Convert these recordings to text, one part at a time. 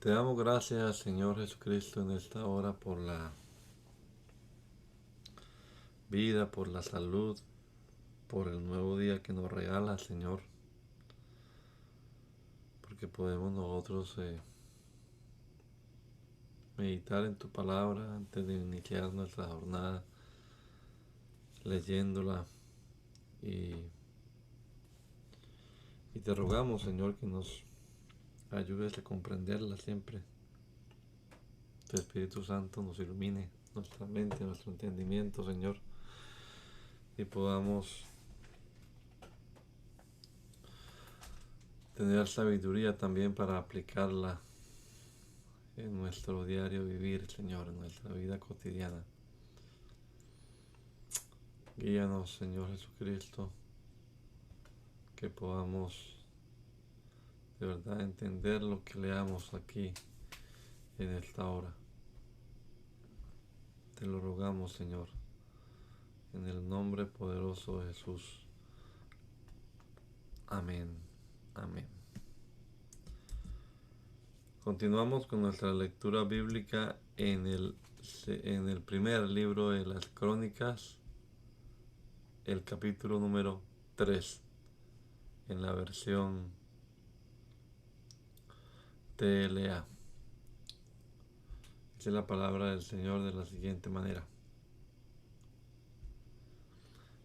Te damos gracias, Señor Jesucristo, en esta hora por la vida, por la salud, por el nuevo día que nos regala, Señor, porque podemos nosotros meditar en tu palabra antes de iniciar nuestra jornada, leyéndola y, y te rogamos, Señor, que nos ayudes a comprenderla siempre. Tu Espíritu Santo nos ilumine nuestra mente, nuestro entendimiento, Señor, y podamos tener sabiduría también para aplicarla en nuestro diario vivir, Señor, en nuestra vida cotidiana. Guíanos, Señor Jesucristo, que podamos de verdad entender lo que leamos aquí en esta hora. Te lo rogamos, Señor, en el nombre poderoso de Jesús. Amén. Amén. Continuamos con nuestra lectura bíblica en el primer libro de las Crónicas, el capítulo número 3, en la versión TLA. Dice la palabra del Señor de la siguiente manera.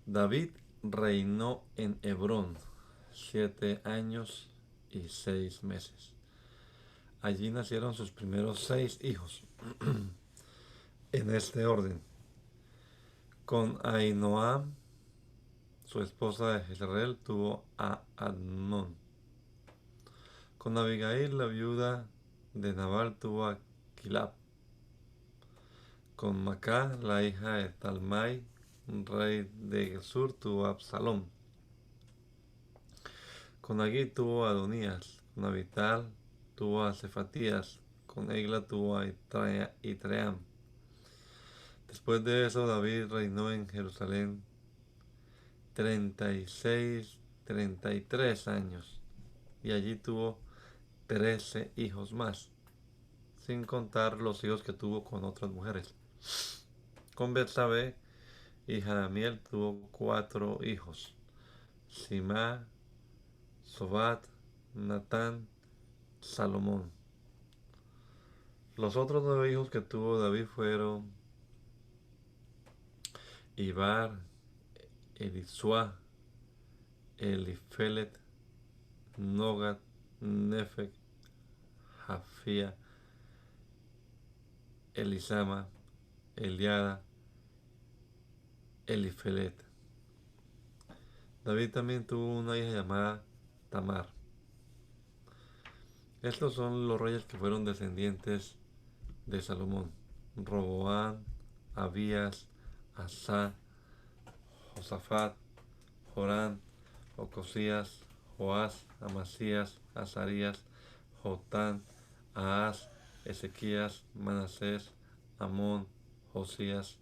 David reinó en Hebrón 7 años y 6 meses. Allí nacieron sus primeros 6 hijos, en este orden. Con Ahinoam, su esposa de Jezreel, tuvo a Amnón. Con Abigail, la viuda de Nabal, tuvo a Kilab. Con Macá, la hija de Talmai, rey de Gesur, tuvo a Absalom. Con Agui tuvo a Adonías. Con Abital tuvo a Cefatías. Con Egla tuvo a Itream. Después de eso, David reinó en Jerusalén 33 años, y allí tuvo 13 hijos más, sin contar los hijos que tuvo con otras mujeres. Con Betsabé, hija de Amiel, tuvo 4 hijos: Simá, Sobat, Natán, Salomón. Los otros 9 hijos que tuvo David fueron Ibar, Elisua, Elifelet, Nogat, Nefec, Jafía, Elisama, Eliada, Elifelet. David también tuvo una hija llamada Tamar. Estos son los reyes que fueron descendientes de Salomón: Roboam, Abías, Asa, Josafat, Joram, Ocosías, Joás, Amasías, Azarías, Jotán, Ahaz, Ezequías, Manasés, Amón, Josías.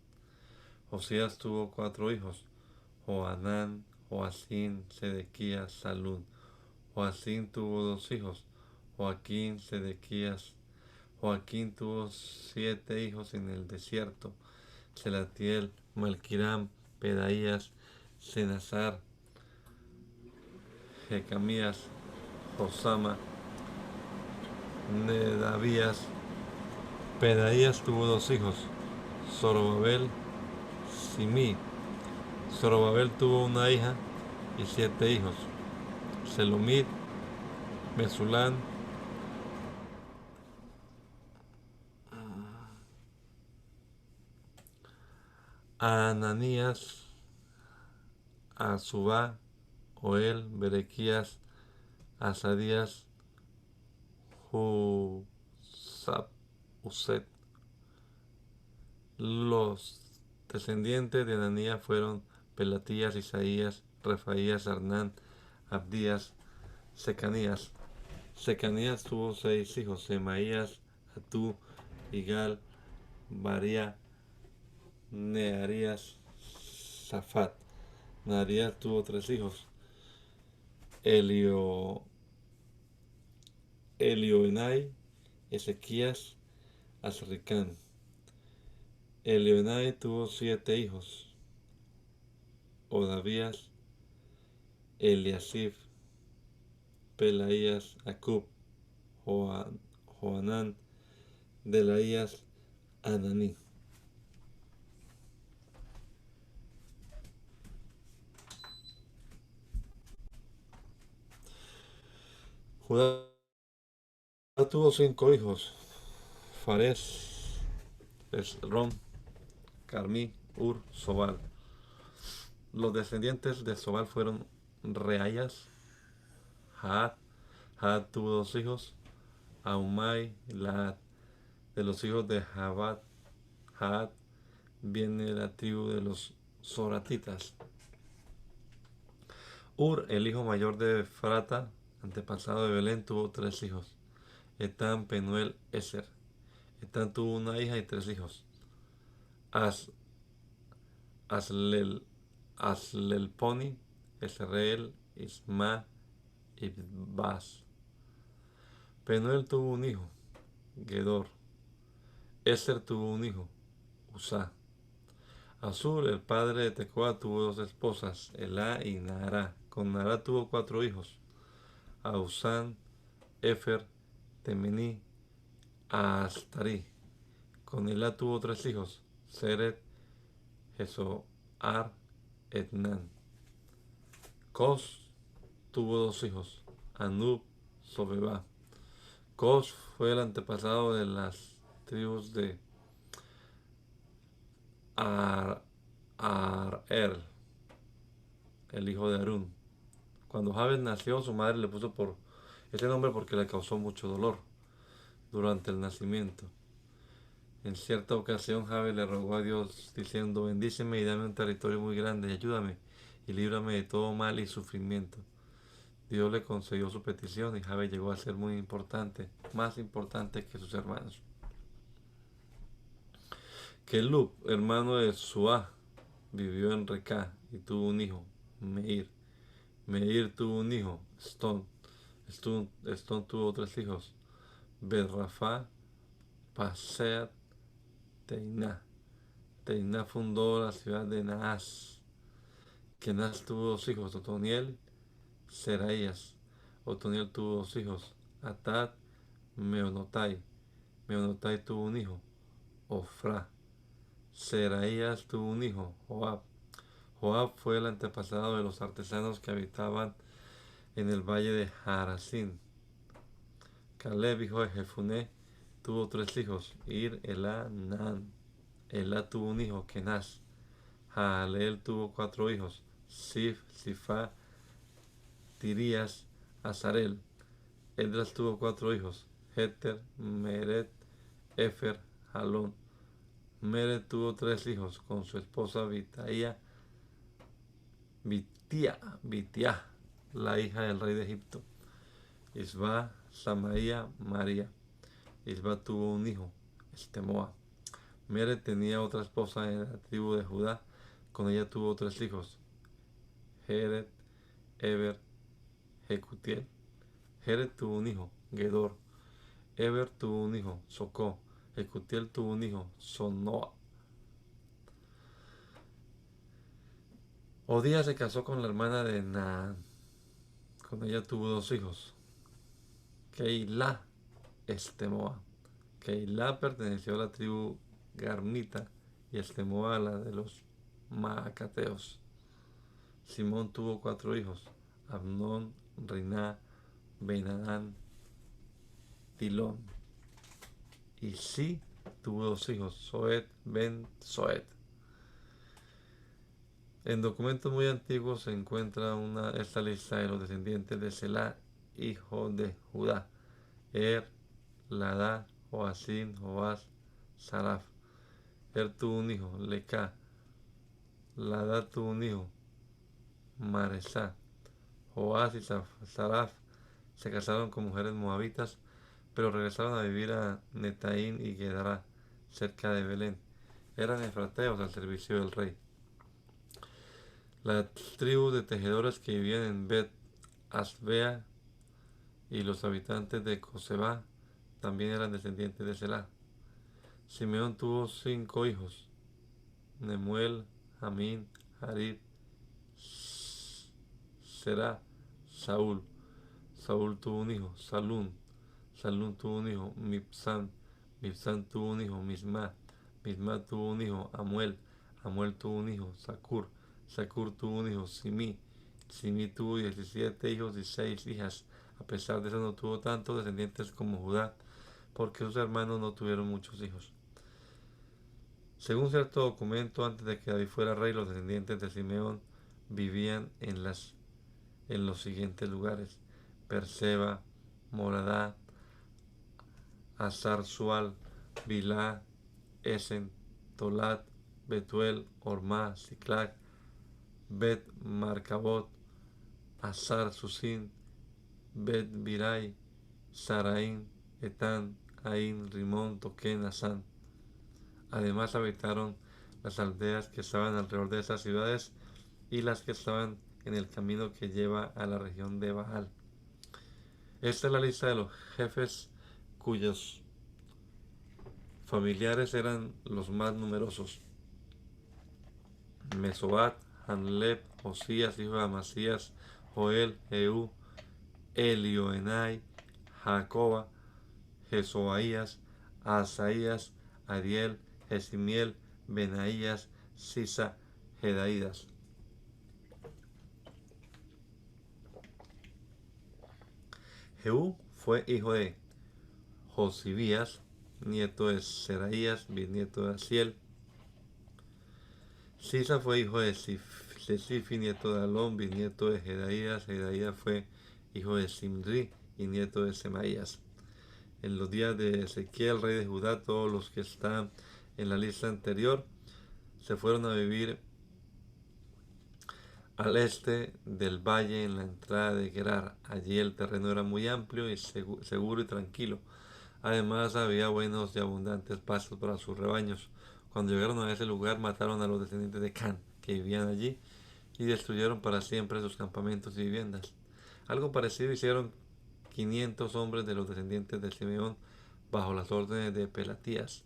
Josías tuvo 4 hijos: Joanán, Joacín, Sedequías, Salún. Joacín tuvo 2 hijos: Joaquín, Sedequías. Joaquín tuvo 7 hijos en el desierto: Selatiel, Malquiram, Pedaías, Senazar, Jecamías, Josama, Nedavías. Pedaías tuvo 2 hijos: Zorobabel, Simí. Zorobabel tuvo una hija y 7 hijos: Selomit, Mesulán, Ananías, Azubá, Joel, Berequías, Asadías, Husab, Uset. Los descendientes de Ananías fueron Pelatías, Isaías, Refaías, Arnán, Abdías, Secanías. Secanías tuvo 6 hijos: Semaías, Atú, Igal, Baría, Nearías, Safat. Nearías tuvo 3 hijos: Elioenai, Ezequías, Azricán. Elioenai tuvo 7 hijos: Odavías, Eliasib, Pelaías, Acub, Joanán, Delaías, Ananí. Judá tuvo 5 hijos: Fares, Esrom, Carmí, Ur, Sobal. Los descendientes de Sobal fueron Reayas, Jaad. Jaad tuvo 2 hijos: Ahumai, Laad. De los hijos de Jaad viene la tribu de los Zoratitas. Ur, el hijo mayor de Efrata, antepasado de Belén, tuvo 3 hijos: Etán, Penuel, Eser. Etán tuvo una hija y 3 hijos: As, Aslelponi, Esreel, Isma, Ibbas. Penuel tuvo un hijo, Gedor. Eser tuvo un hijo, Usá. Asur, el padre de Tecoa, tuvo 2 esposas, Elá y Naará. Con Naará tuvo 4 hijos: Ausán, Efer, Temení, Astarí. Con Elá tuvo 3 hijos: Seret, Jezoar, Etnán. Cos tuvo 2 hijos: Anub, Sobebá. Cos fue el antepasado de las tribus de Ar-Er, el hijo de Harún. Cuando Jabes nació, su madre le puso por ese nombre porque le causó mucho dolor durante el nacimiento. En cierta ocasión, Jabes le rogó a Dios diciendo: bendíceme y dame un territorio muy grande y ayúdame y líbrame de todo mal y sufrimiento. Dios le concedió su petición y Jabes llegó a ser muy importante, más importante que sus hermanos. Kelub, hermano de Suá, vivió en Recá y tuvo un hijo, Meir. Meir tuvo un hijo, Stone. Stone tuvo 3 hijos: Bet-Rafa, Paseat, Teiná. Teiná fundó la ciudad de Naas. Kenaz tuvo 2 hijos: Otoniel, Seraías. Otoniel tuvo 2 hijos: Atad, Meonotai. Meonotai tuvo un hijo, Ofra. Seraías tuvo un hijo, Joab. Joab fue el antepasado de los artesanos que habitaban en el valle de Haracín. Caleb, hijo de Jefuné, tuvo 3 hijos: Ir, Elá, Nan. Elá tuvo un hijo, Kenaz. Jaaleel tuvo 4 hijos: Sif, Sifá, Tirías, Azarel. Edras tuvo 4 hijos: Heter, Meret, Efer, Jalón. Meret tuvo 3 hijos con su esposa Bitiá, la hija del rey de Egipto: Isba, Samaía, María. Isba tuvo un hijo, Estemoa. Meret tenía otra esposa en la tribu de Judá. Con ella tuvo 3 hijos: Jeret, Eber, Jecutiel. Jeret tuvo un hijo, Gedor. Eber tuvo un hijo, Socó. Jecutiel tuvo un hijo, Sonoa. Odías se casó con la hermana de Naán. Con ella tuvo 2 hijos: Keilah, Estemoa. Keilah perteneció a la tribu Garnita y Estemoa a la de los Maacateos. Simón tuvo 4 hijos: Abnón, Riná, Benadán, Tilón. Y Sí tuvo 2 hijos: Soed, Ben Soed. En documentos muy antiguos se encuentra esta lista de los descendientes de Selá, hijo de Judá: Ladá, Joacim, Joás, Saraf. Tuvo un hijo, Lecá. Ladá tuvo un hijo, Maresá. Joás y Saraf se casaron con mujeres moabitas, pero regresaron a vivir a Netaín y Gedará, cerca de Belén. Eran efrateos al servicio del rey. Las tribus de tejedores que vivían en Bet Asbea y los habitantes de Coseba también eran descendientes de Selá. Simeón tuvo 5 hijos: Nemuel, Jamín, Jarib, Será, Saúl. Saúl tuvo un hijo, Salún. Salún tuvo un hijo, Mibsam. Mibsam tuvo un hijo, Misma. Misma tuvo un hijo, Amuel. Amuel tuvo un hijo, Sacur. Sacur tuvo un hijo, Simí. Simí tuvo 17 hijos y 6 hijas. A pesar de eso no tuvo tantos descendientes como Judá, porque sus hermanos no tuvieron muchos hijos. Según cierto documento, antes de que David fuera rey, los descendientes de Simeón vivían en los siguientes lugares: Perseba, Moradá, Azar-Sual, Bilá, Esen, Tolat, Betuel, Ormá, Siclac, Bet Marcabot, Azar Susin, Bet Birai, Saraín, Etán, Ain, Rimón, Toquén, Asán. Además habitaron las aldeas que estaban alrededor de esas ciudades y las que estaban en el camino que lleva a la región de Baal. Esta es la lista de los jefes cuyos familiares eran los más numerosos: Mesobat, Hanleb, Osías, hijo de Amasías, Joel, Jehú, Elioenai, Jacoba, Jesoaías, Asaías, Ariel, Jesimiel, Benaías, Sisa, Jedaídas. Jehú fue hijo de Josibías, nieto de Seraías, bisnieto de Asiel. Sisa fue hijo de Sifi, nieto de Alón, bisnieto de Jedaías. Jedaías fue hijo de Simri y nieto de Semaías. En los días de Ezequiel, rey de Judá, todos los que están en la lista anterior se fueron a vivir al este del valle, en la entrada de Gerar. Allí el terreno era muy amplio y seguro y tranquilo. Además había buenos y abundantes pastos para sus rebaños. Cuando llegaron a ese lugar, mataron a los descendientes de Can que vivían allí y destruyeron para siempre sus campamentos y viviendas. Algo parecido hicieron 500 hombres de los descendientes de Simeón bajo las órdenes de Pelatías,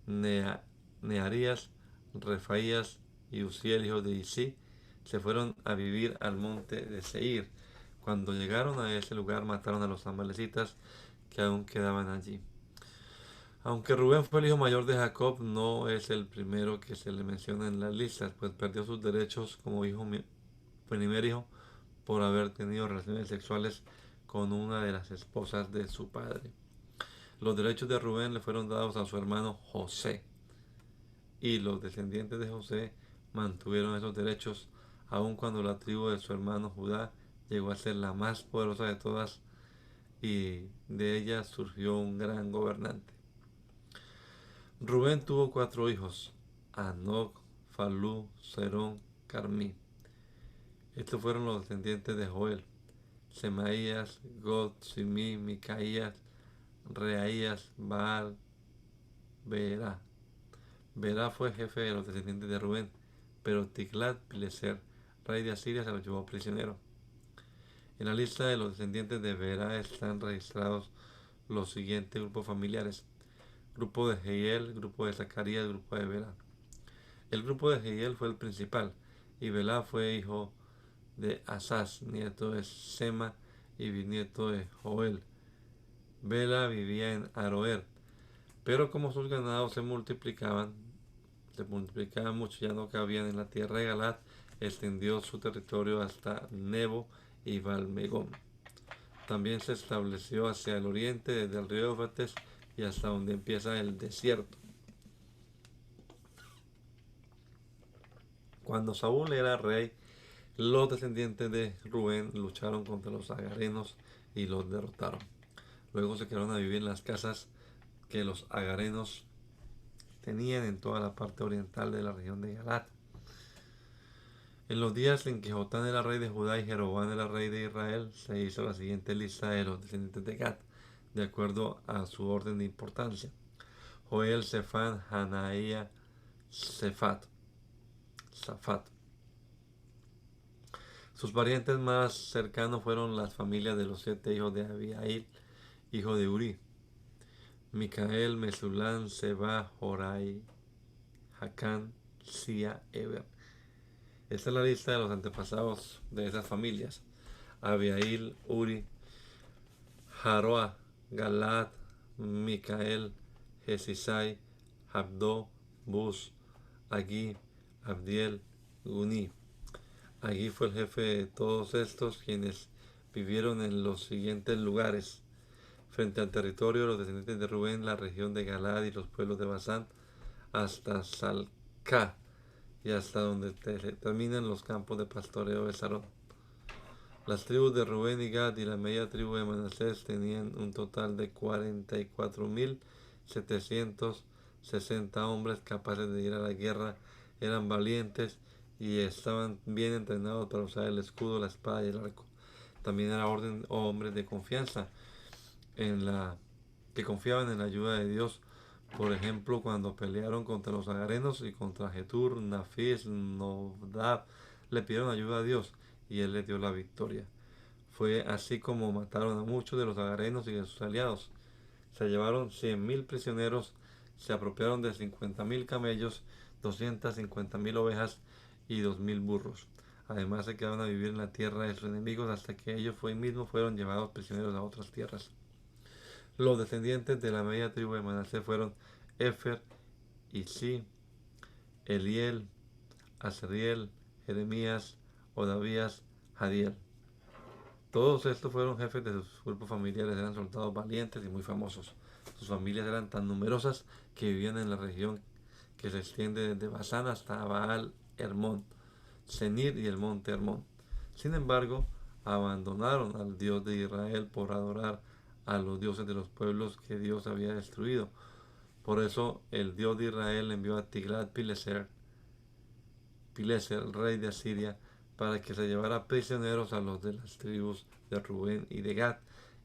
Nearías, Refaías y Uziel, hijo de Isí. Se fueron a vivir al monte de Seir. Cuando llegaron a ese lugar, mataron a los amalecitas que aún quedaban allí. Aunque Rubén fue el hijo mayor de Jacob, no es el primero que se le menciona en las listas, pues perdió sus derechos como primer hijo por haber tenido relaciones sexuales con una de las esposas de su padre. Los derechos de Rubén le fueron dados a su hermano José, y los descendientes de José mantuvieron esos derechos aun cuando la tribu de su hermano Judá llegó a ser la más poderosa de todas, y de ella surgió un gran gobernante. Rubén tuvo 4 hijos: Anoc, Falú, Serón, Carmí. Estos fueron los descendientes de Joel: Semaías, God, Simí, Micaías, Reaías, Baal, Berá. Berá fue jefe de los descendientes de Rubén, pero Tiglat-Pileser, rey de Asiria, se lo llevó prisionero. En la lista de los descendientes de Berá están registrados los siguientes grupos familiares: grupo de Jehiel, grupo de Zacarías, grupo de Berá. El grupo de Jehiel fue el principal, y Belá fue hijo de Asaz, nieto de Sema y bisnieto de Joel. Bela vivía en Aroer, pero como sus ganados se multiplicaban mucho, ya no cabían en la tierra de Galat, extendió su territorio hasta Nebo y Valmegón. También se estableció hacia el oriente, desde el río Éufrates y hasta donde empieza el desierto. Cuando Saúl era rey, los descendientes de Rubén lucharon contra los agarenos y los derrotaron. Luego se quedaron a vivir en las casas que los agarenos tenían en toda la parte oriental de la región de Galat. En los días en que Jotán era rey de Judá y Jeroboam era rey de Israel, se hizo la siguiente lista de los descendientes de Gad, de acuerdo a su orden de importancia: Joel, Sefán, Hanaía, Safat. Sus parientes más cercanos fueron las familias de los 7 hijos de Abihail, hijo de Uri. Micael, Mesulán, Seba, Jorai, Jacán, Sia, Eber. Esta es la lista de los antepasados de esas familias: Abiail, Uri, Jaroa, Galad, Micael, Jesisai, Abdo, Bus, Agui, Abdiel, Guni. Agui fue el jefe de todos estos, quienes vivieron en los siguientes lugares: frente al territorio de los descendientes de Rubén, la región de Galad y los pueblos de Basán, hasta Salcá y hasta donde terminan los campos de pastoreo de Sarón. Las tribus de Rubén y Gad y la media tribu de Manasés tenían un total de 44.760 hombres capaces de ir a la guerra. Eran valientes y estaban bien entrenados para usar el escudo, la espada y el arco. También era hombres de confianza que confiaban en la ayuda de Dios. Por ejemplo, cuando pelearon contra los agarenos y contra Getur, Nafis, Nodab, le pidieron ayuda a Dios y él les dio la victoria. Fue así como mataron a muchos de los agarenos y de sus aliados. Se llevaron 100.000 prisioneros, se apropiaron de 50.000 camellos, 250.000 ovejas y 2.000 burros. Además se quedaron a vivir en la tierra de sus enemigos hasta que ellos mismos fueron llevados prisioneros a otras tierras. Los descendientes de la media tribu de Manasés fueron Efer, Isi, Eliel, Azriel, Jeremías, Odavías, Jadiel. Todos estos fueron jefes de sus grupos familiares, eran soldados valientes y muy famosos. Sus familias eran tan numerosas que vivían en la región que se extiende desde Basán hasta Baal Hermón, Senir y el monte Hermón. Sin embargo, abandonaron al Dios de Israel por adorar a los dioses de los pueblos que Dios había destruido. Por eso el Dios de Israel envió a Tiglat-Pileser, el rey de Asiria, para que se llevara prisioneros a los de las tribus de Rubén y de Gad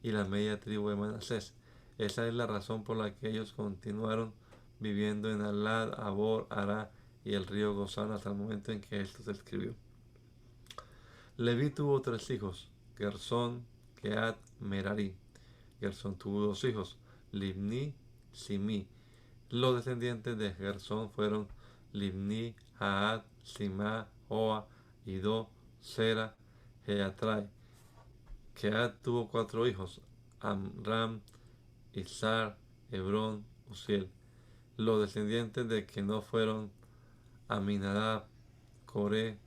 y la media tribu de Manasés. Esa es la razón por la que ellos continuaron viviendo en Alad, Abor, Ará y el río Gozán hasta el momento en que esto se escribió. Leví tuvo 3 hijos: Gersón, Keat, Merari. Gersón tuvo 2 hijos: Libni, Simi. Los descendientes de Gersón fueron Libni, Jaad, Sima, Joa, Ido, Sera, Jeatrai. Keat tuvo 4 hijos: Amram, Izar, Hebrón, Uziel. Los descendientes de Kenó fueron Aminadab, Coré,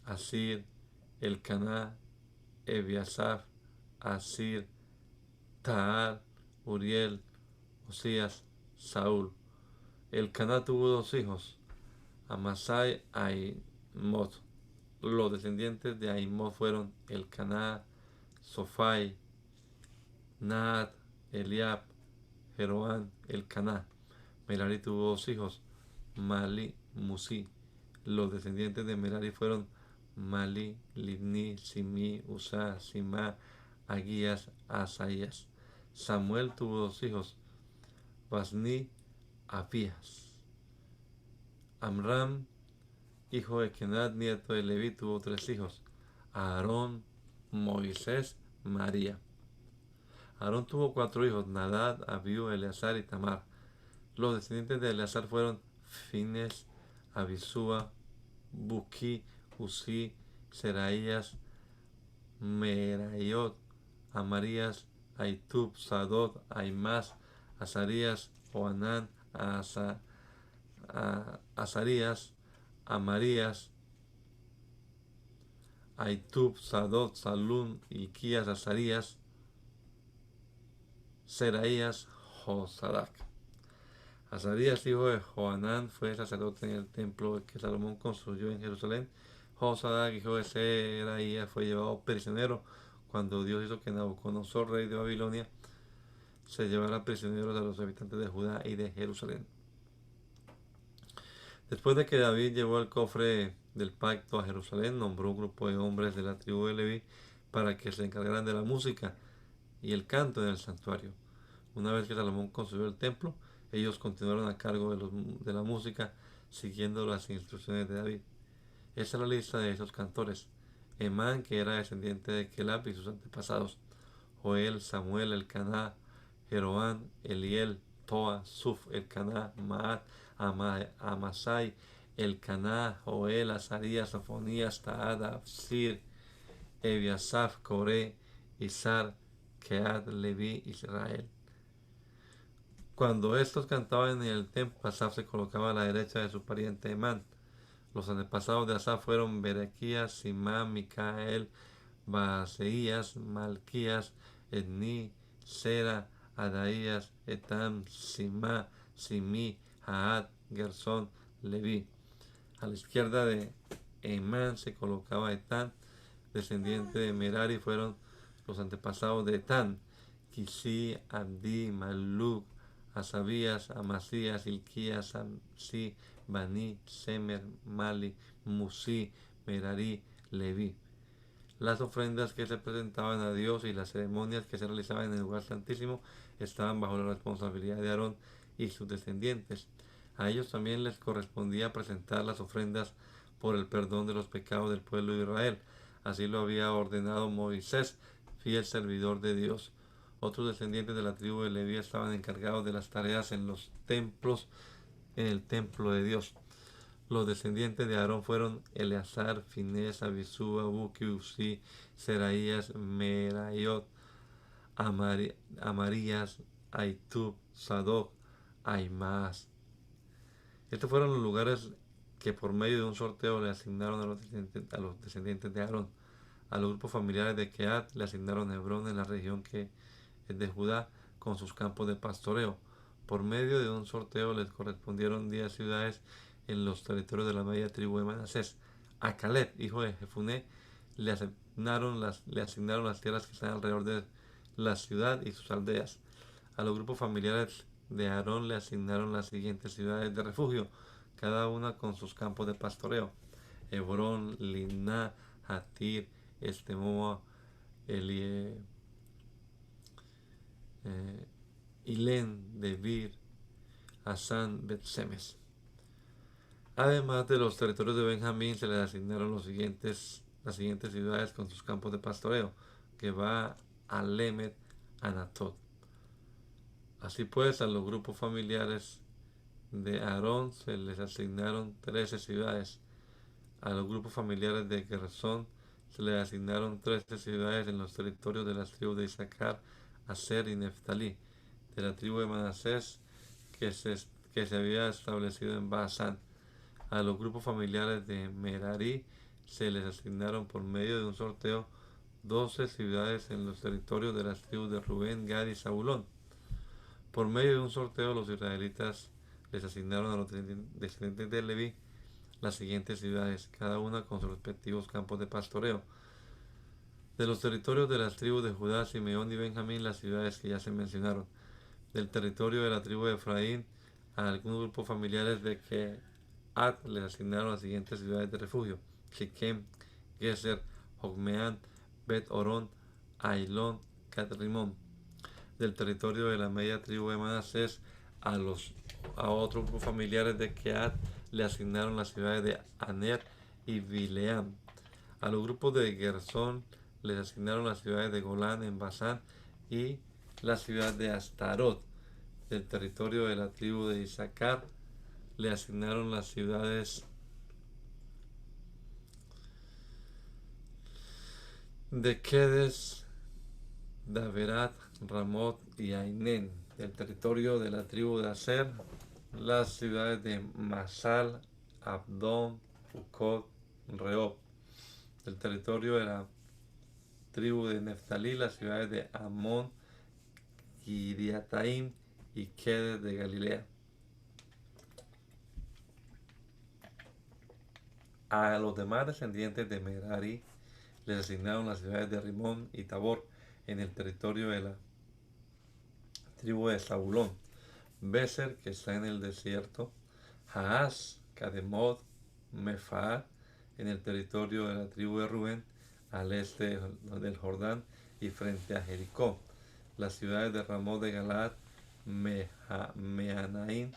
Asir, Elcaná, Ebiasaf, Asir, Taar, Uriel, Osías, Saúl. Elcaná tuvo 2 hijos: Amasai, Aimot. Los descendientes de Aimot fueron Elcaná, Sofai, Naat, Eliab, Jeroán, Elcaná. Merari tuvo 2 hijos: Mali, Musi. Los descendientes de Merari fueron Mali, Libni, Simi, Usa, Sima, Agías, Asaías. Samuel tuvo 2 hijos: Basni, Abías. Amram, hijo de Kenat, nieto de Leví, tuvo 3 hijos: Aarón, Moisés, María. Aarón tuvo 4 hijos: Nadab, Abiú, Eleazar y Tamar. Los descendientes de Eleazar fueron Fines, Abisúa, Buki, Uzi, Seraías, Merayot, Amarías, Aitub, Sadot, Aimás, Azarías, Oanán, Azarías, Amarías, Aitub, Sadot, Salún, Iquías, Azarías, Seraías, Josadac. Azarías, hijo de Joanán, fue sacerdote en el templo que Salomón construyó en Jerusalén. Josadac, hijo de Seraías, fue llevado prisionero cuando Dios hizo que Nabucodonosor, rey de Babilonia, se llevara prisioneros a los habitantes de Judá y de Jerusalén. Después de que David llevó el cofre del pacto a Jerusalén, nombró un grupo de hombres de la tribu de Leví para que se encargaran de la música y el canto en el santuario. Una vez que Salomón construyó el templo, ellos continuaron a cargo de la música, siguiendo las instrucciones de David. Esta es la lista de esos cantores: Emán, que era descendiente de Kelab y sus antepasados; Joel, Samuel, Elcaná, Jeroán, Eliel, Toa, Suf, Elcaná, Maat, Amasai, Elcaná, Joel, Azarías, Sofonías, Taad, Absir, Ebiasaf, Coré, Izar, Kead, Leví, Israel. Cuando estos cantaban en el templo, Asaf se colocaba a la derecha de su pariente Emán. Los antepasados de Asaf fueron Berequías, Simán, Micael, Baaseías, Malquías, Edni, Sera, Adaías, Etam, Simá, Simí, Jaad, Gersón, Leví. A la izquierda de Emán se colocaba Etán, descendiente de Merari. Fueron los antepasados de Etán: Quisí, Abdí, Maluk, Asabías, Amasías, Ilquías, Amsi, Bani, Semer, Mali, Musi, Merari, Leví. Las ofrendas que se presentaban a Dios y las ceremonias que se realizaban en el lugar santísimo estaban bajo la responsabilidad de Aarón y sus descendientes. A ellos también les correspondía presentar las ofrendas por el perdón de los pecados del pueblo de Israel. Así lo había ordenado Moisés, fiel servidor de Dios. Otros descendientes de la tribu de Leví estaban encargados de las tareas en los templos, en el templo de Dios. Los descendientes de Aarón fueron Eleazar, Finés, Abisúa, Buki, Uzi, Seraías, Merayot, Amarías, Aitub, Sadoc, Aimaas. Estos fueron los lugares que por medio de un sorteo le asignaron a los descendientes de Aarón. A los grupos familiares de Keat le asignaron Hebrón en la región que es de Judá, con sus campos de pastoreo. Por medio de un sorteo les correspondieron 10 ciudades en los territorios de la media tribu de Manasés. A Caleb, hijo de Jefuné, le asignaron las tierras que están alrededor de la ciudad y sus aldeas. A los grupos familiares de Aarón le asignaron las siguientes ciudades de refugio, cada una con sus campos de pastoreo: Hebrón, Liná, Hatir, Estemoa, Ilén, Debir, Asán, Bet-Semes. Además de los territorios de Benjamín, se les asignaron las siguientes ciudades con sus campos de pastoreo: Geba, Alemet, Anatot. Así pues, a los grupos familiares de Aarón se les asignaron 13 ciudades. A los grupos familiares de Gersón se les asignaron 13 ciudades en los territorios de las tribus de Isaacar, Aser y Neftalí. De la tribu de Manasés, que se había establecido en Basán. A los grupos familiares de Merari se les asignaron por medio de un sorteo 12 ciudades en los territorios de las tribus de Rubén, Gad y Zabulón. Por medio de un sorteo, los israelitas les asignaron a los descendientes de Leví las siguientes ciudades, cada una con sus respectivos campos de pastoreo. De los territorios de las tribus de Judá, Simeón y Benjamín, las ciudades que ya se mencionaron. Del territorio de la tribu de Efraín, a algunos grupos familiares de Keat les asignaron las siguientes ciudades de refugio: Siquem, Geser, Jocmeán, Bet Orón, Ailón, Catrimón. Del territorio de la media tribu de Manasés, a otros grupos familiares de Keat le asignaron las ciudades de Aner y Bileam. A los grupos de Gersón les asignaron las ciudades de Golán en Basán y la ciudad de Astarot. Del territorio de la tribu de Isaacar le asignaron las ciudades de Kedes, Daverat, Ramot y Ainén. Del territorio de la tribu de Aser, las ciudades de Masal, Abdón, Ucot, Rehob. Del territorio de la tribu de Neftalí, las ciudades de Amón, Kiriataim y Kedes de Galilea. A los demás descendientes de Merari les asignaron las ciudades de Rimón y Tabor en el territorio de la tribu de Zabulón, Beser, que está en el desierto, Jaaz, Cademot, Mefaat, en el territorio de la tribu de Rubén, al este del Jordán y frente a Jericó. Las ciudades de Ramot de Galaad, Meanaim,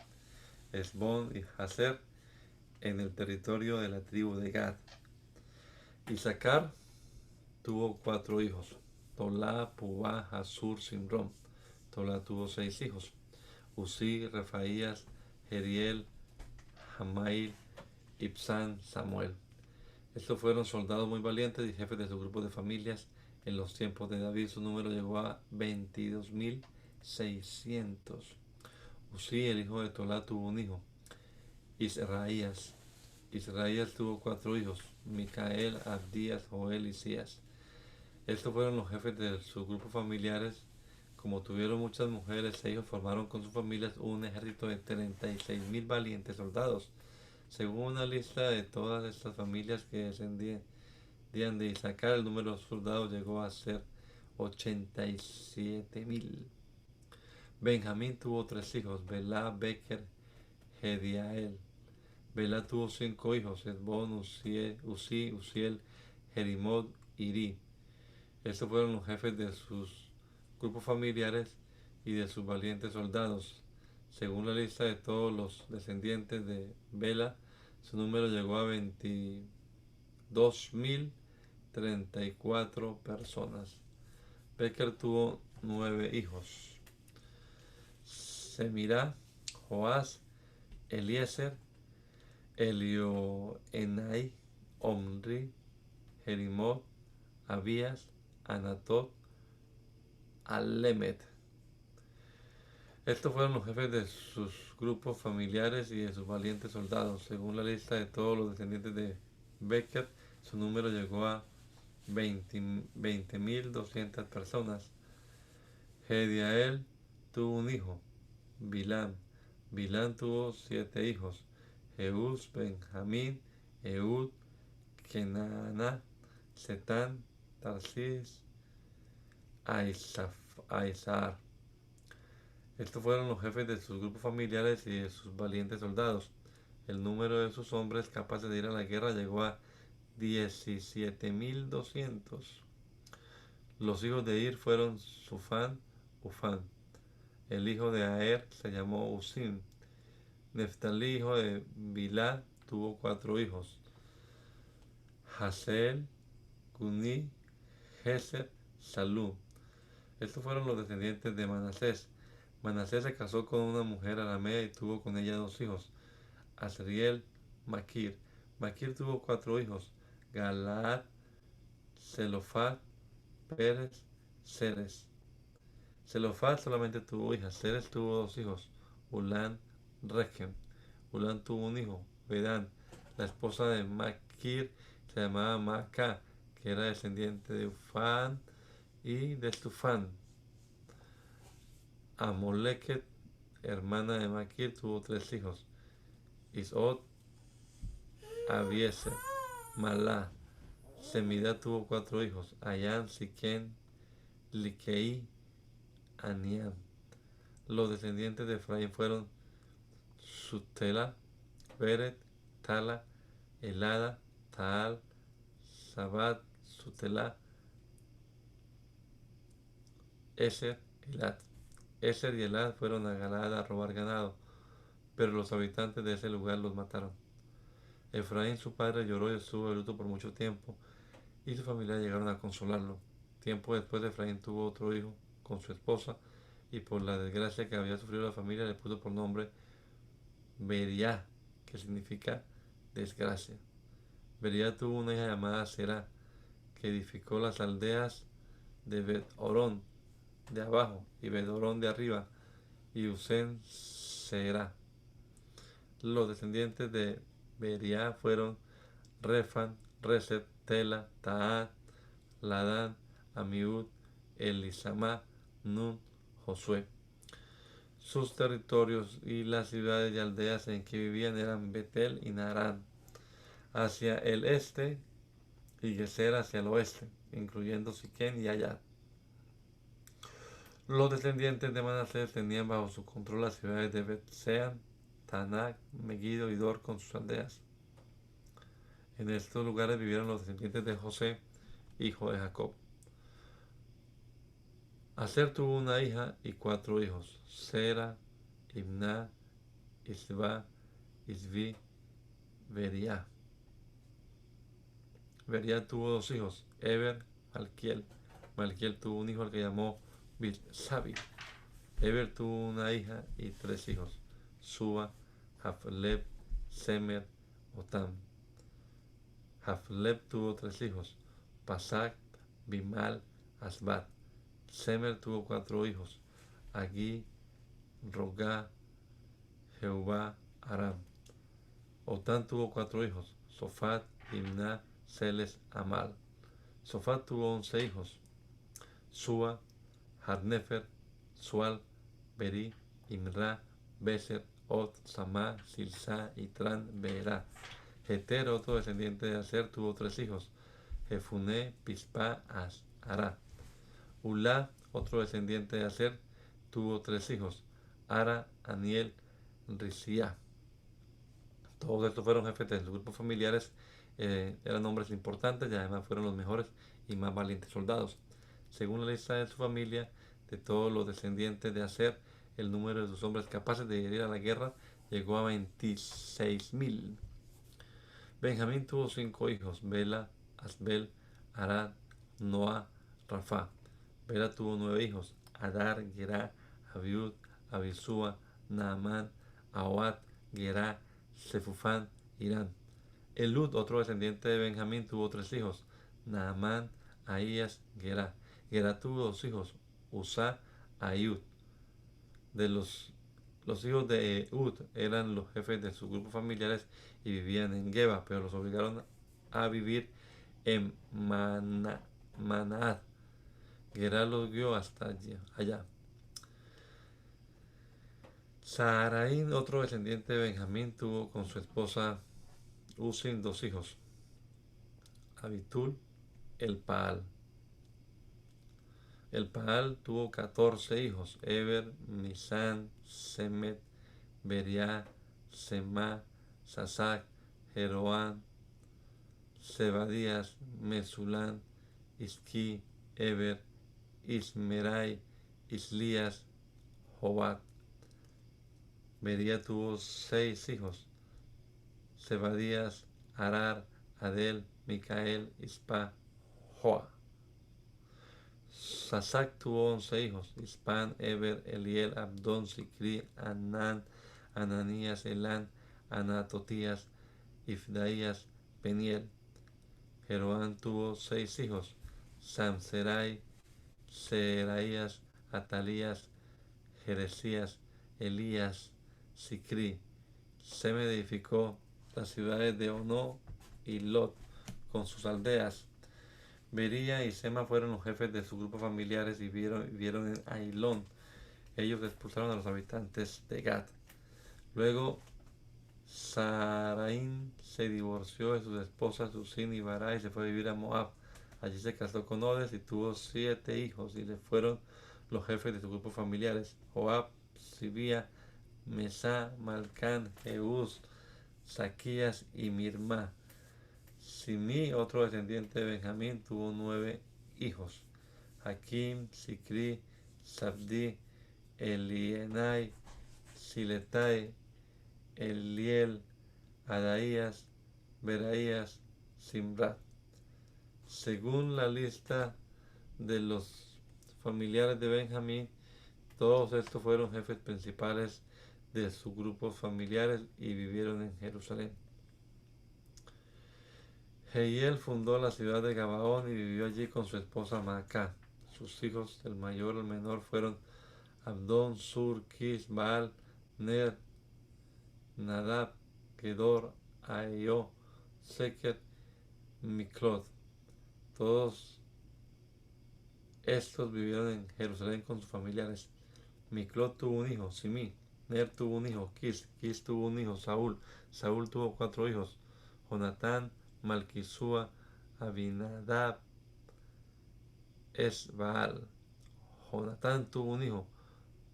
Esbón y Hazer, en el territorio de la tribu de Gad. Isaacar tuvo 4 hijos: Tolá, Pubá, Hasur, Simrón. Tolá tuvo 6 hijos: Uzí, Refaías, Jeriel, Jamail, Ibsán, Samuel. Estos fueron soldados muy valientes y jefes de sus grupos de familias. En los tiempos de David su número llegó a 22.600. Uzí, el hijo de Tolá, tuvo un hijo, Israías. Israías tuvo 4 hijos, Micael, Abdías, Joel y Sías. Estos fueron los jefes de sus grupos familiares. Como tuvieron muchas mujeres e hijos, formaron con sus familias un ejército de 36.000 valientes soldados. Según una lista de todas estas familias que descendían de Isaacar, el número de soldados llegó a ser 87.000. Benjamín tuvo 3 hijos, Belá, Beker, Gediael. Belá tuvo 5 hijos, Esbón, Uzí, Uziel, Jerimot, Iri. Estos fueron los jefes de sus grupos familiares y de sus valientes soldados. Según la lista de todos los descendientes de Bela, su número llegó a 22.034 personas. Becker tuvo 9 hijos, Semirá, Joás, Eliezer, Elioenai, Omri, Jerimot, Abías, Anatot, Alemet. Estos fueron los jefes de sus grupos familiares y de sus valientes soldados. Según la lista de todos los descendientes de Becker, su número llegó a 20.200 personas. Gediael tuvo un hijo, Bilán. Bilán tuvo 7 hijos, Jeús, Benjamín, Ehud, Kenaná, Setán, Tarsis, Aizar. Estos fueron los jefes de sus grupos familiares y de sus valientes soldados. El número de sus hombres capaces de ir a la guerra llegó a 17.200. Los hijos de Ir fueron Sufán, Ufán. El hijo de Aer se llamó Usim. Neftalí, hijo de Bilá, tuvo 4 hijos, Hasel, Guni, Geser, Salú. Estos fueron los descendientes de Manasés. Manasés se casó con una mujer aramea y tuvo con ella 2 hijos, Asriel, Maquir. Maquir tuvo 4 hijos, Galaad, Zelofat, Pérez, Ceres. Zelofat solamente tuvo hijas. Ceres tuvo 2 hijos, Ulán, Regem. Ulán tuvo un hijo, Bedán. La esposa de Maquir se llamaba Maacá, que era descendiente de Ufán y de Estufán. Amoleket, hermana de Maquir, tuvo 3 hijos, Isot, Abieser, Malá. Semidá tuvo 4 hijos, Ayán, Siquén, Liquei, Aniam. Los descendientes de Efraín fueron Sutela, Beret, Tala, Elada, Taal, Sabat, Sutela, Eser, Elad. Eser y Elad fueron a Galaad a robar ganado, pero los habitantes de ese lugar los mataron. Efraín, su padre, lloró y estuvo de luto por mucho tiempo, y su familia llegaron a consolarlo. Tiempo después, Efraín tuvo otro hijo con su esposa, y por la desgracia que había sufrido la familia, le puso por nombre Beriá, que significa desgracia. Beriá tuvo una hija llamada Será, que edificó las aldeas de Bet-Orón de abajo y Bet-Orón de arriba, y Usén Será. Los descendientes de Beriá fueron Refan, Reset, Tela, Taat, Ladán, Amiud, Elisama, Nun, Josué. Sus territorios y las ciudades y aldeas en que vivían eran Betel y Narán hacia el este y Geser hacia el oeste, incluyendo Siquén y Ayat. Los descendientes de Manasés tenían bajo su control las ciudades de Bet-Sean, Tanak, Megiddo y Dor con sus aldeas. En estos lugares vivieron los descendientes de José, hijo de Jacob. Aser tuvo una hija y 4 hijos, Sera, Imná, Isba, Isvi, Beriá. Beriá tuvo 2 hijos, Eber, Malquiel. Malquiel tuvo un hijo al que llamó Bilsabi. Eber tuvo una hija y 3 hijos, Sua, Jafleb, Semer, Otam. Jafleb tuvo 3 hijos, Pasac, Bimal, Asbat. Semer tuvo 4 hijos, Agui, Rogá, Jehová, Aram. Otán tuvo 4 hijos, Sofat, Imná, Celes, Amal. Sofat tuvo 11 hijos, Sua, Harnefer, Sual, Beri, Imra, Beser, Ot, Samá, Silsá, Itran, Beerá. Jeter, otro descendiente de Aser, tuvo 3 hijos, Jefuné, Pispa, Ará. Ulá, otro descendiente de Aser, tuvo 3 hijos, Ara, Aniel, Risiá. Todos estos fueron jefes de sus grupos familiares, eran hombres importantes y además fueron los mejores y más valientes soldados. Según la lista de su familia, de todos los descendientes de Aser, el número de sus hombres capaces de ir a la guerra llegó a 26.000. Benjamín tuvo 5 hijos, Bela, Asbel, Arad, Noah, Rafa. Bela tuvo 9 hijos, Adar, Gerá, Abiud, Abisúa, Naamán, Ahoat, Gerá, Sefufán, Irán. Elud, otro descendiente de Benjamín, tuvo 3 hijos, Naamán, Ahías, Gerá. Gerá tuvo 2 hijos, Usá, Ayud. De los hijos de Ehud eran los jefes de sus grupos familiares y vivían en Geba, pero los obligaron a vivir en Manaat. Gerá los guió hasta allá. Saharaín, otro descendiente de Benjamín, tuvo con su esposa Usim 2 hijos, Abitul, el Paal. El Paal tuvo 14 hijos, Eber, Misán, Semet, Beriá, Semá, Sasac, Jeroán, Zebadías, Mesulán, Isquí, Eber, Ismerai, Islías, Jobat. Bería tuvo 6 hijos, Zebadías, Arar, Adel, Micael, Ispa, Joa. Sasac tuvo 11 hijos, Ispan, Eber, Eliel, Abdón, Sicri, Anán, Ananías, Elán, Anatotías, Ifdaías, Peniel. Jeroán tuvo 6 hijos, Samserai, Seraías, Atalías, Jeresías, Elías, Sicri. Sem edificó las ciudades de Ono y Lot con sus aldeas. Bería y Sema fueron los jefes de sus grupos familiares y vivieron en Ailón. Ellos expulsaron a los habitantes de Gad. Luego Saraín se divorció de sus esposas Susin y Bará y se fue a vivir a Moab. Allí se casó con Odes y tuvo 7 hijos y le fueron los jefes de sus grupos familiares: Joab, Sibía, Mesá, Malcán, Jeús, Saquías y Mirmá. Simí, otro descendiente de Benjamín, tuvo 9 hijos: Hakim, Sicri, Sabdi, Elienai, Siletai, Eliel, Adaías, Beraías, Simrat. Según la lista de los familiares de Benjamín, todos estos fueron jefes principales de sus grupos familiares y vivieron en Jerusalén. Jehiel fundó la ciudad de Gabaón y vivió allí con su esposa Maacá. Sus hijos, del mayor al menor, fueron Abdón, Sur, Kis, Baal, Ner, Nadab, Gedor, Aio, Seker, Miklot. Todos estos vivieron en Jerusalén con sus familiares. Miklot tuvo un hijo, Simí. Ner tuvo un hijo, Kis tuvo un hijo, Saúl. Saúl tuvo 4 hijos, Jonatán, Malquisúa, Abinadab, Esbaal. Jonatán tuvo un hijo,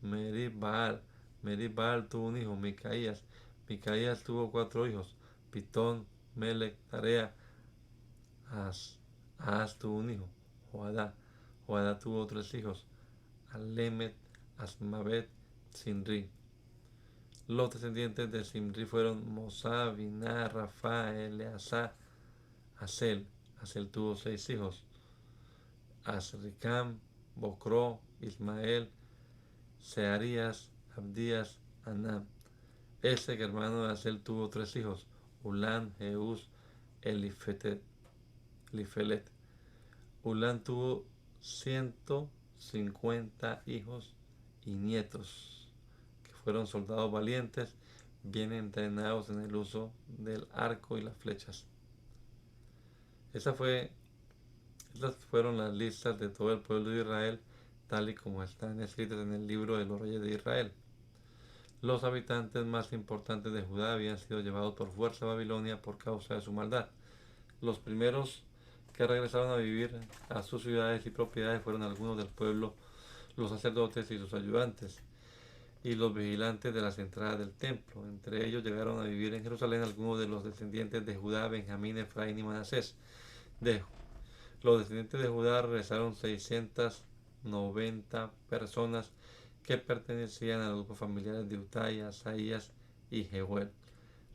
Merib-Baal. Merib-Baal tuvo un hijo, Micaías. Micaías tuvo 4 hijos, Pitón, Melec, Tarea, Ahaz. Ahaz tuvo un hijo, Joadá. Joadá tuvo 3 hijos, Alemet, Asmavet, Sinri. Los descendientes de Simri fueron Mosá, Biná, Rafa, Eleazá, Asel. Asel tuvo 6 hijos, Asricam, Bocró, Ismael, Searías, Abdías, Anam. Ese hermano de Asel tuvo 3 hijos, Ulán, Jeús, Elifelet. Ulán tuvo 150 hijos y nietos, que fueron soldados valientes, bien entrenados en el uso del arco y las flechas. Esas fueron las listas de todo el pueblo de Israel, tal y como están escritas en el libro de los reyes de Israel. Los habitantes más importantes de Judá habían sido llevados por fuerza a Babilonia por causa de su maldad. Los primeros que regresaron a vivir a sus ciudades y propiedades fueron algunos del pueblo, los sacerdotes y sus ayudantes, y los vigilantes de las entradas del templo. Entre ellos llegaron a vivir en Jerusalén algunos de los descendientes de Judá, Benjamín, Efraín y Manasés. De los descendientes de Judá regresaron 690 personas que pertenecían a los grupos familiares de Utai, Asaías y Jehuel.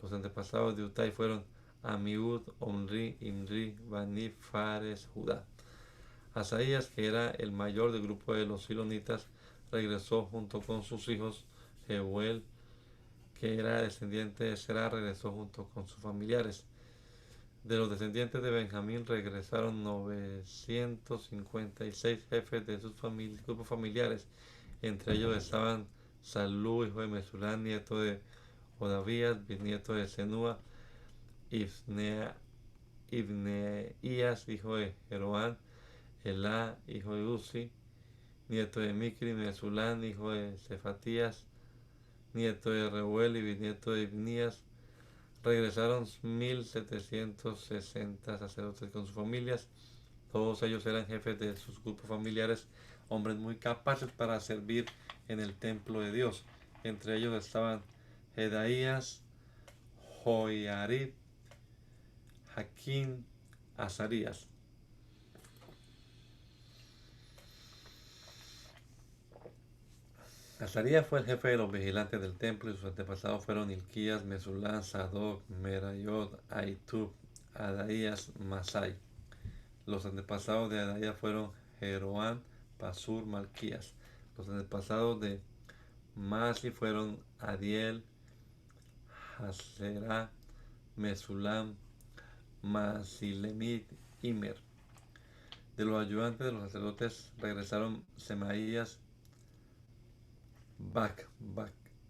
Los antepasados de Utai fueron Amiud, Omri, Imri, Bani, Fares, Judá. Asaías, que era el mayor del grupo de los silonitas, regresó junto con sus hijos. Jehuel, que era descendiente de Será, regresó junto con sus familiares. De los descendientes de Benjamín regresaron 956 jefes de sus grupos familiares. Entre ellos estaban Salú, hijo de Mesulán, nieto de Odavías, bisnieto de Senúa, Ibneías, hijo de Jeroán, Elá, hijo de Uzi, nieto de Micri, Mesulán, hijo de Cefatías, nieto de Reuel y bisnieto de Ibnías. Regresaron 1760 sacerdotes con sus familias. Todos ellos eran jefes de sus grupos familiares, hombres muy capaces para servir en el templo de Dios. Entre ellos estaban Jedaías, Joiarib, Jaquín, Azarías. Azarías fue el jefe de los vigilantes del templo y sus antepasados fueron Hilquías, Mesulán, Sadoc, Merayot, Aitub, Adaías, Masai. Los antepasados de Adaías fueron Jeroán, Pasur, Malquías. Los antepasados de Masi fueron Adiel, Haserá, Mesulam, Masilemit, Imer. De los ayudantes de los sacerdotes regresaron Semaías,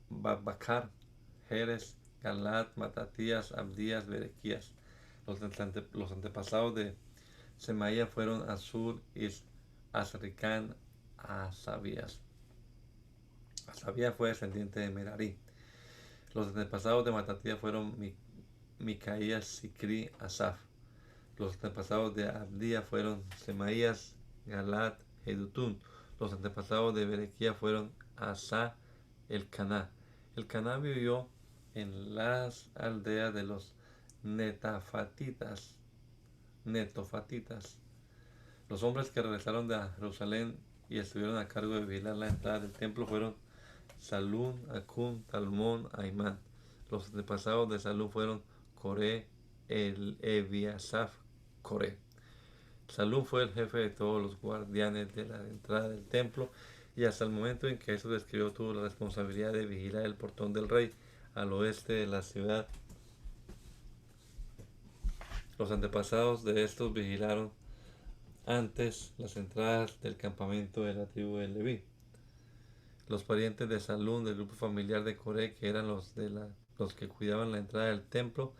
Bacar, Jerez, Galat, Matatías, Abdías, Berequías. Los antepasados de Semaías fueron Asur, Azricán, Asabías. Asabías fue descendiente de Merarí. Los antepasados de Matatías fueron Micaías, Sicri, Asaf. Los antepasados de Abdías fueron Semaías, Galat, Jedutún. Los antepasados de Berequía fueron Asa, el Caná. El Caná vivió en las aldeas de los netofatitas. Los hombres que regresaron de Jerusalén y estuvieron a cargo de vigilar la entrada del templo fueron Salún, Acún, Talmón, Aimán. Los antepasados de Salún fueron Coré, Ebiasaf, Coré. Salún fue el jefe de todos los guardianes de la entrada del templo y hasta el momento en que eso describió tuvo la responsabilidad de vigilar el portón del rey al oeste de la ciudad. Los antepasados de estos vigilaron antes las entradas del campamento de la tribu de Leví. Los parientes de Salún del grupo familiar de Coré, que eran los que cuidaban la entrada del templo,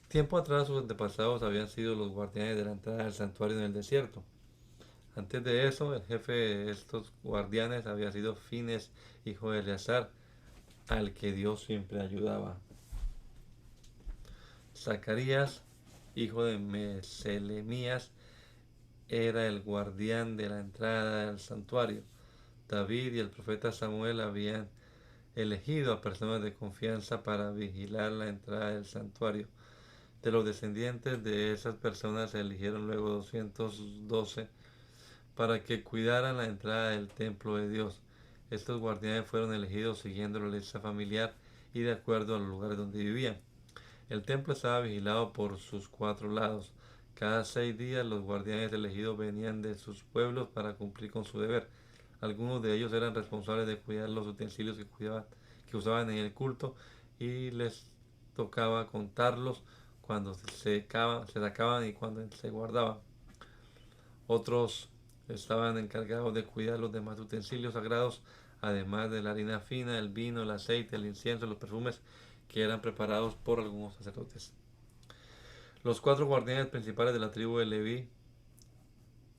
tiempo atrás sus antepasados habían sido los guardianes de la entrada del santuario en el desierto. Antes de eso, el jefe de estos guardianes había sido Fines, hijo de Eleazar, al que Dios siempre ayudaba. Zacarías, hijo de Meselemías, era el guardián de la entrada del santuario. David y el profeta Samuel habían elegido a personas de confianza para vigilar la entrada del santuario. De los descendientes de esas personas se eligieron luego 212 para que cuidaran la entrada del templo de Dios. Estos guardianes fueron elegidos siguiendo la lista familiar y de acuerdo a los lugares donde vivían. El templo estaba vigilado por sus 4 lados. Cada 6 días los guardianes elegidos venían de sus pueblos para cumplir con su deber. Algunos de ellos eran responsables de cuidar los utensilios que usaban en el culto y les tocaba contarlos cuando se sacaban y cuando se guardaban. Otros estaban encargados de cuidar los demás utensilios sagrados, además de la harina fina, el vino, el aceite, el incienso, los perfumes que eran preparados por algunos sacerdotes. Los 4 guardianes principales de la tribu de Leví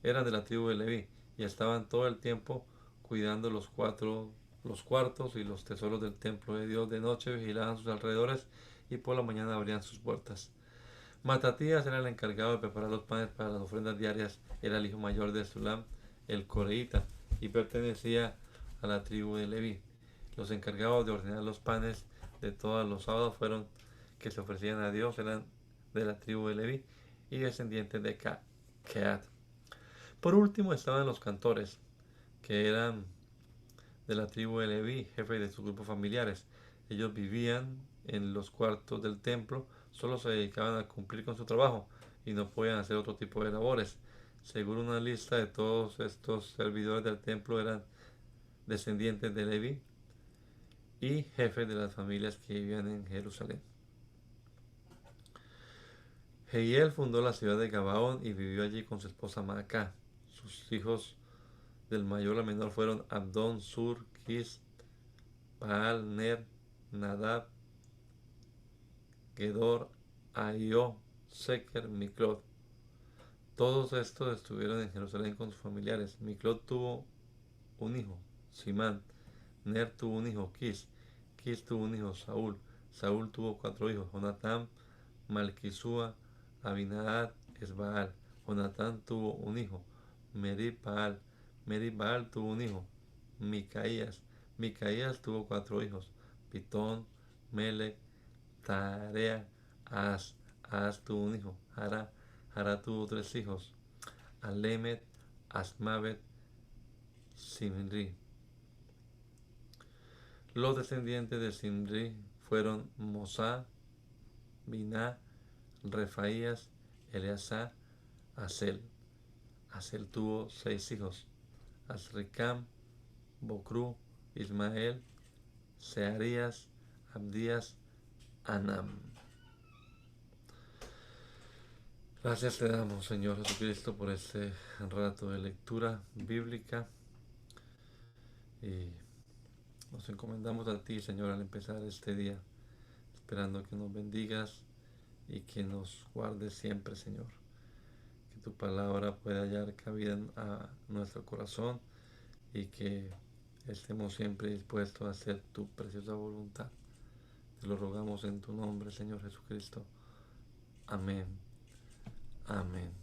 eran de la tribu de Leví y estaban todo el tiempo cuidando los cuartos y los tesoros del templo de Dios. De noche vigilaban sus alrededores y por la mañana abrían sus puertas. Matatías era el encargado de preparar los panes para las ofrendas diarias. Era el hijo mayor de Sulam, el coreíta, y pertenecía a la tribu de Leví. Los encargados de ordenar los panes de todos los sábados fueron que se ofrecían a Dios, eran de la tribu de Leví y descendientes de Keat. Por último estaban los cantores, que eran de la tribu de Leví, jefe de sus grupos familiares. Ellos vivían en los cuartos del templo, solo se dedicaban a cumplir con su trabajo y no podían hacer otro tipo de labores. Según una lista de todos estos servidores del templo eran descendientes de Leví y jefes de las familias que vivían en Jerusalén. Jehiel fundó la ciudad de Gabaón y vivió allí con su esposa Maacá. Sus hijos del mayor al menor fueron Abdón, Sur, Kis, Baal, Ner, Nadab, Gedor, Ahio, Seker, Miklot. Todos estos estuvieron en Jerusalén con sus familiares. Miklot tuvo un hijo, Simán. Ner tuvo un hijo, Kis. Kis tuvo un hijo, Saúl. Saúl tuvo 4 hijos, Jonatán, Malquisúa, Abinadab, Esbaal. Jonatán tuvo un hijo, Merib-Baal. Merib-Baal tuvo un hijo, Micaías. Micaías tuvo 4 hijos, Pitón, Melec, Tarea, Ahaz. Ahaz tuvo un hijo, Hará. Hará tuvo 3 hijos, Alemet, Asmavet, Simri. Los descendientes de Simri fueron Mosá, Biná, Refaías, Eleazar, Asel. Asel tuvo 6 hijos, Azricam, Bocru, Ismael, Searías, Abdías, Anam. Gracias te damos, Señor Jesucristo, por este rato de lectura bíblica y nos encomendamos a ti, Señor, al empezar este día, esperando que nos bendigas y que nos guardes siempre, Señor. Que tu palabra pueda hallar cabida a nuestro corazón y que estemos siempre dispuestos a hacer tu preciosa voluntad. Te lo rogamos en tu nombre, Señor Jesucristo. Amén. Amén.